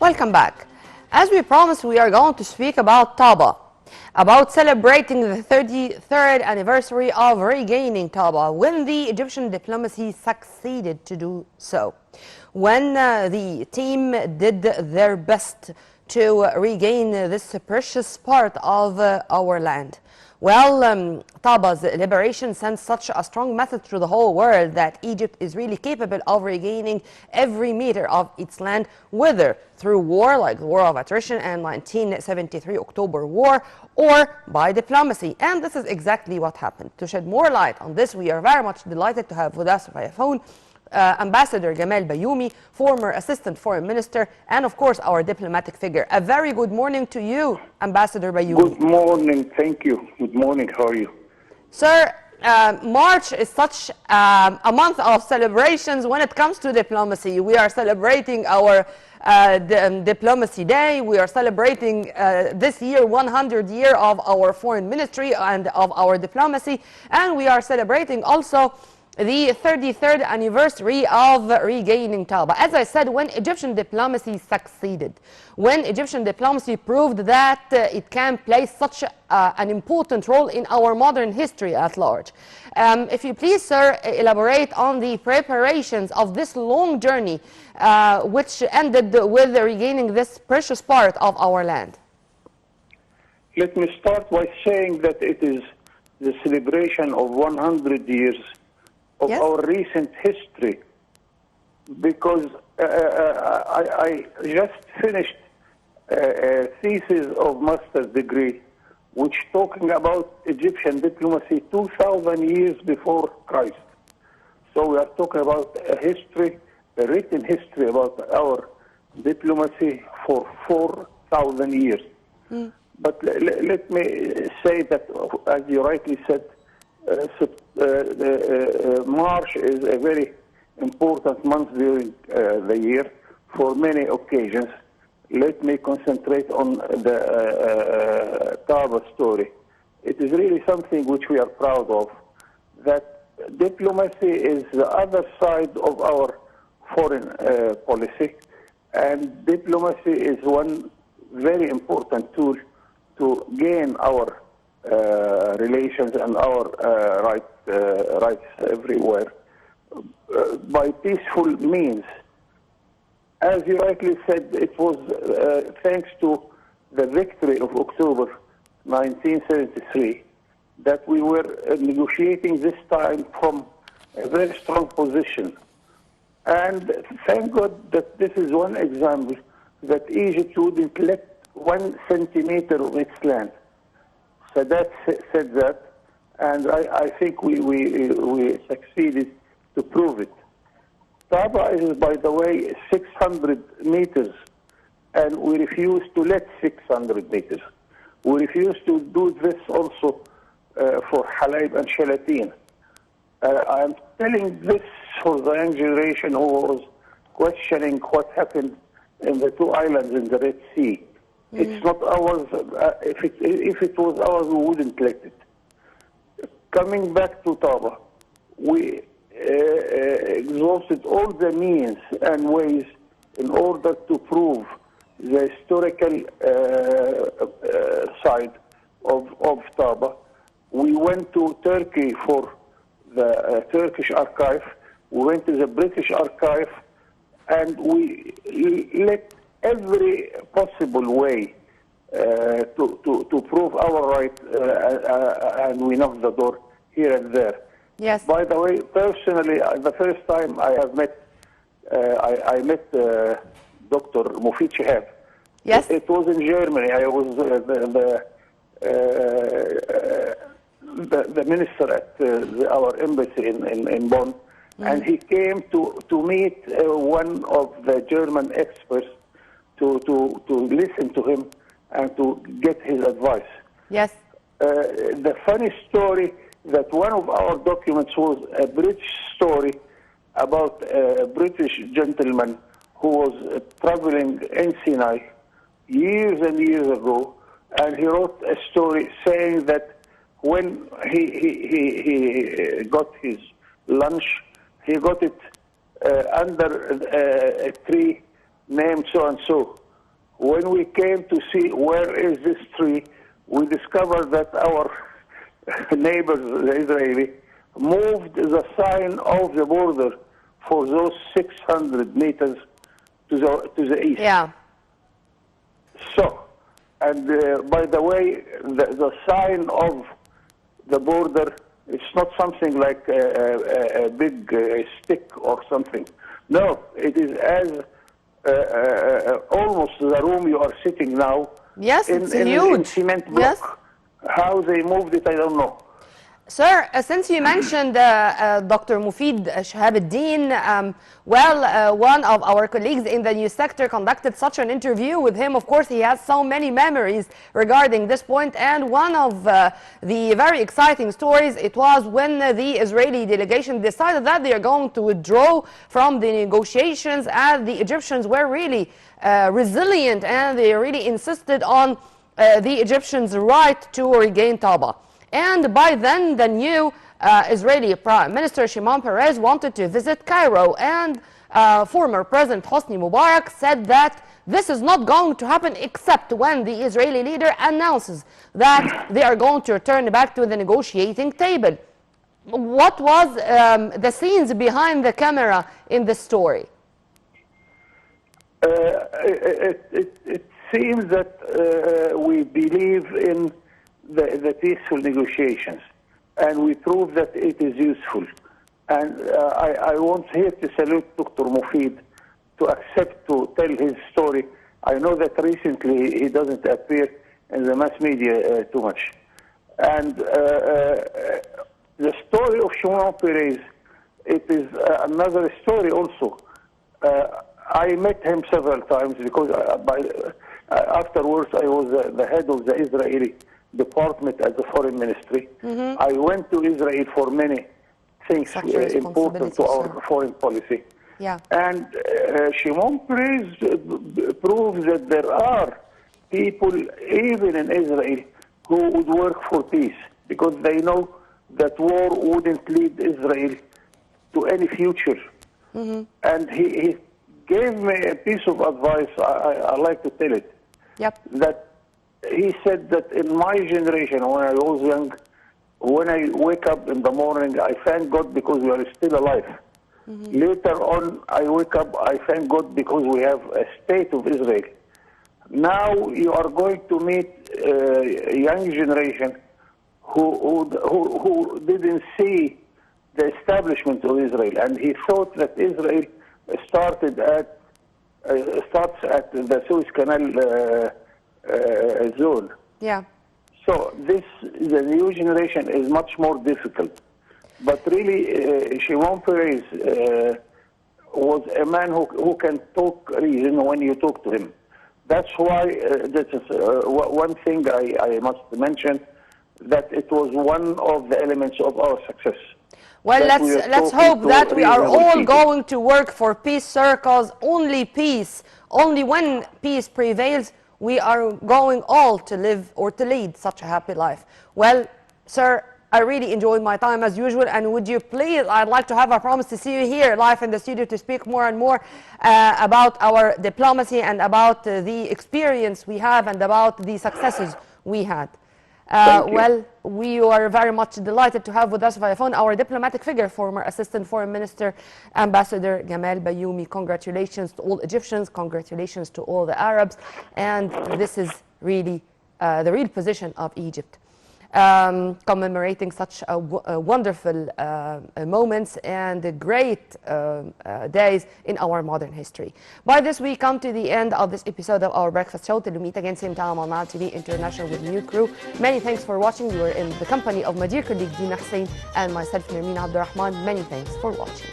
Welcome back. As we promised, we are going to speak about Taba, about celebrating the 33rd anniversary of regaining Taba, when the Egyptian diplomacy succeeded to do so, when the team did their best to regain this precious part of our land. Well, Taba's liberation sends such a strong message to the whole world that Egypt is really capable of regaining every meter of its land, whether through war, like the War of Attrition and 1973 October War, or by diplomacy. And this is exactly what happened. To shed more light on this, we are very much delighted to have with us via phone Ambassador Gamal Bayoumi, former Assistant Foreign Minister, and of course our diplomatic figure. A very good morning to you, Ambassador Bayoumi. Good morning, thank you. Good morning, how are you? Sir, March is such a month of celebrations when it comes to diplomacy. We are celebrating our Diplomacy Day. We are celebrating this year 100 years of our foreign ministry and of our diplomacy, and we are celebrating also the 33rd anniversary of regaining Taba. As I said, when Egyptian diplomacy succeeded, when Egyptian diplomacy proved that it can play such an important role in our modern history at large. If you please, sir, elaborate on the preparations of this long journey which ended with regaining this precious part of our land. Let me start by saying that it is the celebration of 100 years of our recent history, because I just finished a thesis of master's degree which talking about Egyptian diplomacy 2,000 years before Christ. So we are talking about a history, a written history about our diplomacy for 4,000 years. But let me say that, as you rightly said, March is a very important month during the year for many occasions. Let me concentrate on the Taba story. It is really something which we are proud of, that diplomacy is the other side of our foreign policy, and diplomacy is one very important tool to gain our relations and our rights everywhere by peaceful means. As you rightly said, it was thanks to the victory of October 1973 that we were negotiating this time from a very strong position. And thank God that this is one example that Egypt wouldn't let 1 centimeter of its land. Sadat said that, and I think we succeeded to prove it. Taba is, by the way, 600 meters, and we refuse to let 600 meters. We refuse to do this also for Halayb and Shalatin. I'm telling this for the young generation who was questioning what happened in the two islands in the Red Sea. It's not ours. If it was ours, we wouldn't let it. Coming back to Taba, we exhausted all the means and ways in order to prove the historical side of Taba. We went to Turkey for the Turkish archive. We went to the British archive, and we let every possible way to prove our right, and we knocked the door here and there. Yes. By the way, personally, the first time I have met, I met Dr. Mufid Shihab. Yes. It was in Germany. I was the minister at our embassy in Bonn, and he came to meet one of the German experts to listen to him and to get his advice. Yes. The funny story that one of our documents was a British story about a British gentleman who was traveling in Sinai years and years ago, and he wrote a story saying that when he got his lunch, he got it under a tree named so-and-so. When we came to see where is this tree, we discovered that our neighbors, the Israeli, moved the sign of the border for those 600 meters to the east. Yeah. So, and by the way, the sign of the border, it's not something like a big stick or something. No, it is as almost the room you are sitting now. Yes, in, it's in, huge. in cement block. Yes. How they moved it, I don't know. Sir, since you mentioned Dr. Mufid Shahabuddin, one of our colleagues in the news sector conducted such an interview with him. Of course, he has so many memories regarding this point, and one of the very exciting stories, it was when the Israeli delegation decided that they are going to withdraw from the negotiations, as the Egyptians were really resilient, and they really insisted on the Egyptians' right to regain Taba. And by then, the new Israeli Prime Minister Shimon Peres wanted to visit Cairo, and former President Hosni Mubarak said that this is not going to happen except when the Israeli leader announces that they are going to return back to the negotiating table. What was the scenes behind the camera in this story? It seems that we believe in the peaceful negotiations, and we prove that it is useful. And I want here to salute Dr. Mufid to accept to tell his story. I know that recently he doesn't appear in the mass media too much. And the story of Shimon Peres, it is another story also. I met him several times because afterwards I was the head of the Israeli department at the foreign ministry. I went to Israel for many things important to our foreign policy. Yeah. And Shimon Peres proves that there are people, even in Israel, who would work for peace because they know that war wouldn't lead Israel to any future. And he gave me a piece of advice, I like to tell it. Yep. That he said that in my generation, when I was young, when I wake up in the morning, I thank God because we are still alive. Later on, I wake up, I thank God because we have a state of Israel. Now you are going to meet a young generation who didn't see the establishment of Israel, and he thought that Israel starts at the Suez Canal zone. Yeah. So the new generation is much more difficult. But really, Shimon Peres was a man who can talk reason when you talk to him. That's why this is one thing I must mention, that it was one of the elements of our success. Well, let's hope that we are all going to work for peace, sir, because only peace, only when peace prevails, we are going all to live or to lead such a happy life. Well, sir, I really enjoyed my time as usual, and would you please, I'd like to have a promise to see you here live in the studio to speak more and more about our diplomacy and about the experience we have and about the successes we had. Well, we are very much delighted to have with us via phone our diplomatic figure, former Assistant Foreign Minister, Ambassador Gamal Bayoumi. Congratulations to all Egyptians, congratulations to all the Arabs, and this is really the real position of Egypt. Commemorating such wonderful moments and great days in our modern history. By this, we come to the end of this episode of our breakfast show. Till we meet again, same time on Nile TV International with new crew. Many thanks for watching. You were in the company of my dear colleague Dina Hussein and myself, Nermeen Abdurrahman. Many thanks for watching.